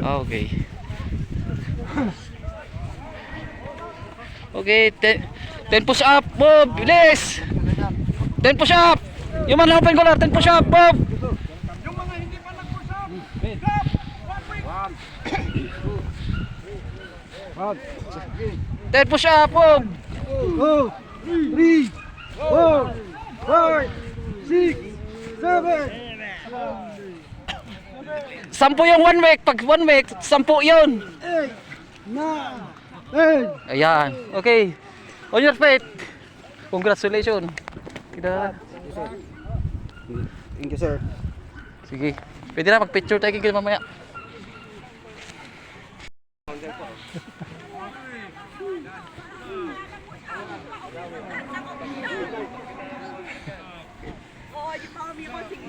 Okay. Okay, 10 push up, Bob, bilis. 10 push up. Yung mga open collar, 10 push up, Bob. Yung mga hindi pa nag-push up. 10 push up, Bob. 2, 3, 4, 5, 6, 7. 10 yung 1 week, pag 1 week, 10 yun. 8, 9, 10. Ayan, okay. On your feet. Congratulations. Kita. Thank you, sir. Sige. Pwede na mag-picture tayo kayo mamaya.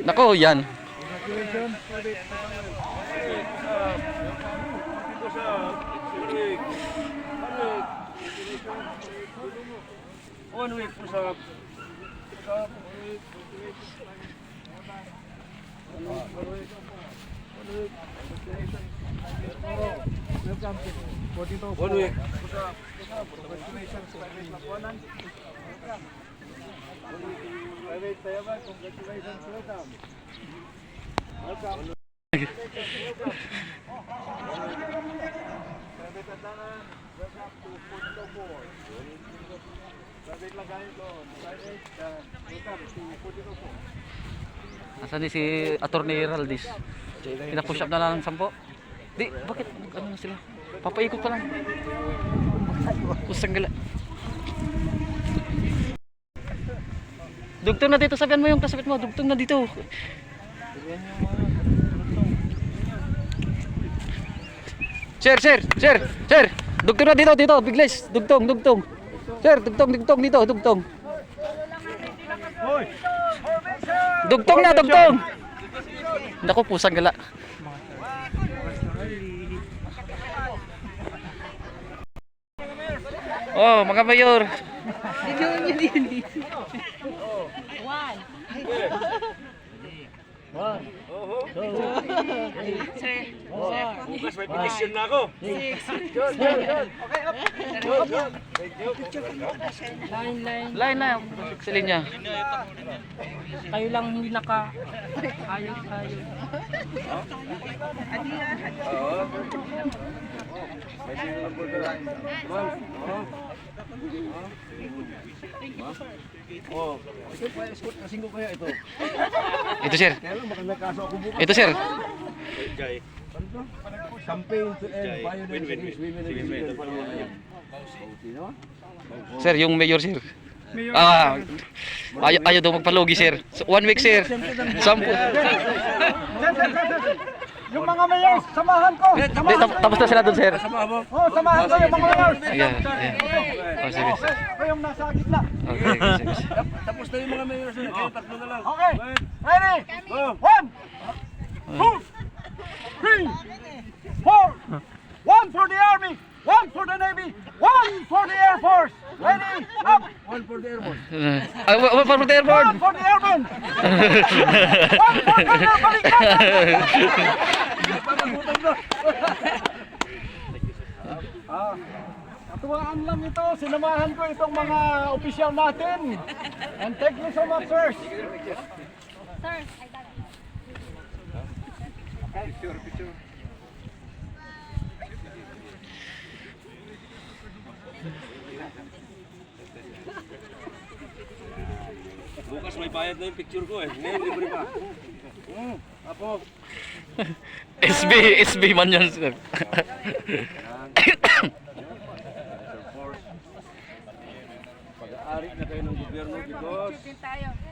Nako, yan. One week push up. One week. Congratulations, welcome. Welcome. Nasaan ni si Attorney Heraldis? Pina-push up na lang 10. Di, bakit? Ano na sila? Papaikot pa lang. Kusang gala. Dugtong na dito, sabihan mo yung kasabit mo. Dugtong na dito. Sir. Dugtong na dito. Bigles. Dugtong. Sir, dugtong dito. Dugtong na. Naku, pusang gala. Oh, mga mayor. Bukas may petition na ako. Line na. Sa linya. Kayo lang hindi ayos. Ito, sir. Ito, sir. Campaign to end violence against women and children. Sir, yung mayor, sir. Ayaw daw magpalugi, sir. So, 1 week, sir. 10. Yung mga mayors, samahan ko! Tapos na sila doon, sir. Oh, samahan ko yung mga mayors! Ayan. Oh, sige. Kayong nasa gitna. Okay, sige. Tapos na yung mga mayors na, kayo tatlo na lang. Okay, ready? 1, 2, 3, 4, 1 for the army, 1 for the navy, 1 for the air force. Ready? Up! 1 for the airborne. One for the airborne. 1 for the airborne. 1 for the baliktad. Katuwaan lang ito, sinamahan ko itong mga opisyal natin. And thank you so much, sirs. Sir, I got it. Picture. Bukas may bayad na yung picture ko eh. Ngayon, libre pa. Apo. SB man yan, sir. Pag-aari na kayo ng gobyerno because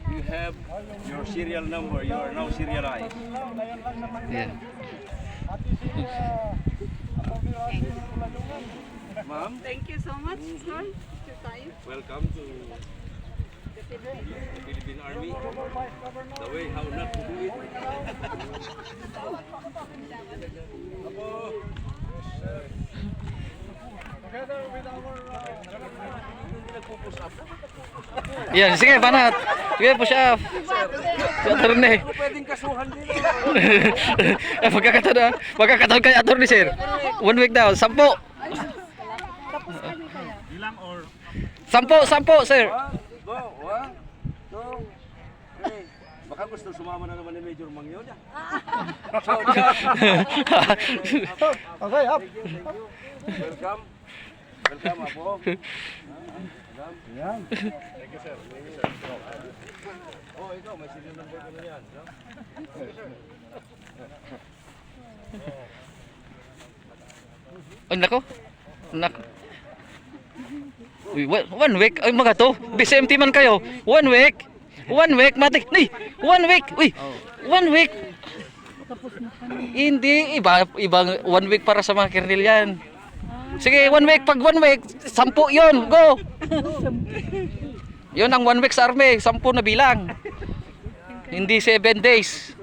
you have your serial number. You are now serialized. Yeah. Ma'am, Thank you so much, sir. Your time. welcome to the Philippine Army. The way how not to do it. Apo. Together with our Yan, sige, banat. Sige, push up. Si attorney. Pwedeng kasuhan din. Magkakataon kay attorney, sir. 1 week daw, 10. Bilang or 10, sir. 1, go. 1, 2, 3. Baka gusto sumama na naman ni Major Mangyo niya. Okay, up. Welcome. Welcome, Apo. Yan. Thank you, sir. Oh, ikaw, may serial number ko na yan. Ay, nako. Nako. Uy, 1 week. Ay, mga to. BCMT man kayo. 1 week. 1 week, matik. Ni, 1 week. Uy, 1 week. Hindi, ibang 1 week para sa mga kernel yan. Sige, 1 week. Pag 1 week, 10 yun. Go. Yun ang 1 week sa army. 10 na bilang. Hindi 7 days.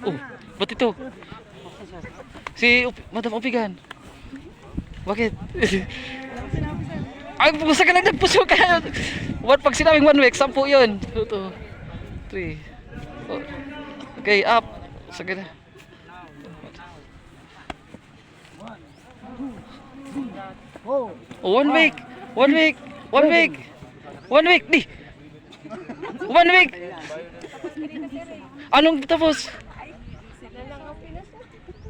Oh, ba't ito? Si Madam Opigan. Bakit? Ay, pusa ka lang, nagpuso ka. Pag sinabing 1 week, 10 yun. 2, 3. Okay, up. Sige na. Oh, 1 week. 1 week. 1 week. 1 week. Di. 1 week. Anong tapos?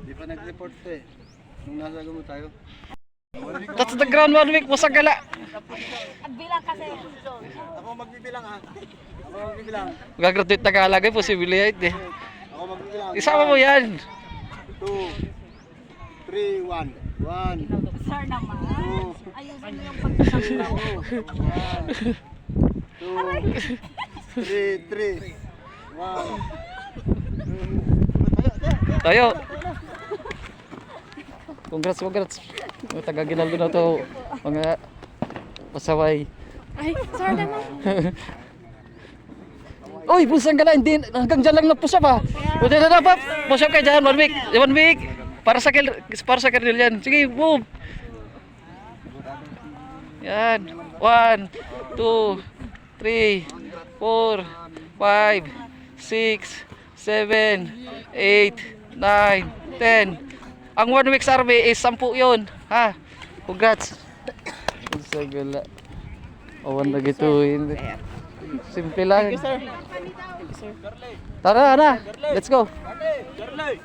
Di pa nag-report to eh. Nung nasa mo tayo. That's the ground 1 week. Musag gala. Bilang kasi. Ako magbibilang ha. Ako magbibilang. Gagraduate na kalagay. Posibilidad eh. Ako magbibilang. Isama mo yan. 2, 3, 1. 1, Sir naman. 2, Ayusin mo yung pagkakataon. 2, 3, 1. Tayo. Congrats. Taga Ginaldo na to. Mga pasaway. Ay, sir naman. Uy, pusang gala. Hindi, hanggang dyan lang na-push up ha. Pwede na dapat. Push up kayo dyan. 1 week. 1 week. Para sa kernel yan. Sige, move. Yan. 1, 2, 3, 4, 5, 6, 7, 8, 9, 10. Ang 1 week survey is 10 yun. Ha? Congrats. Sagala. Awan na gituin. Simple lang. Tara na. Let's go. Garley!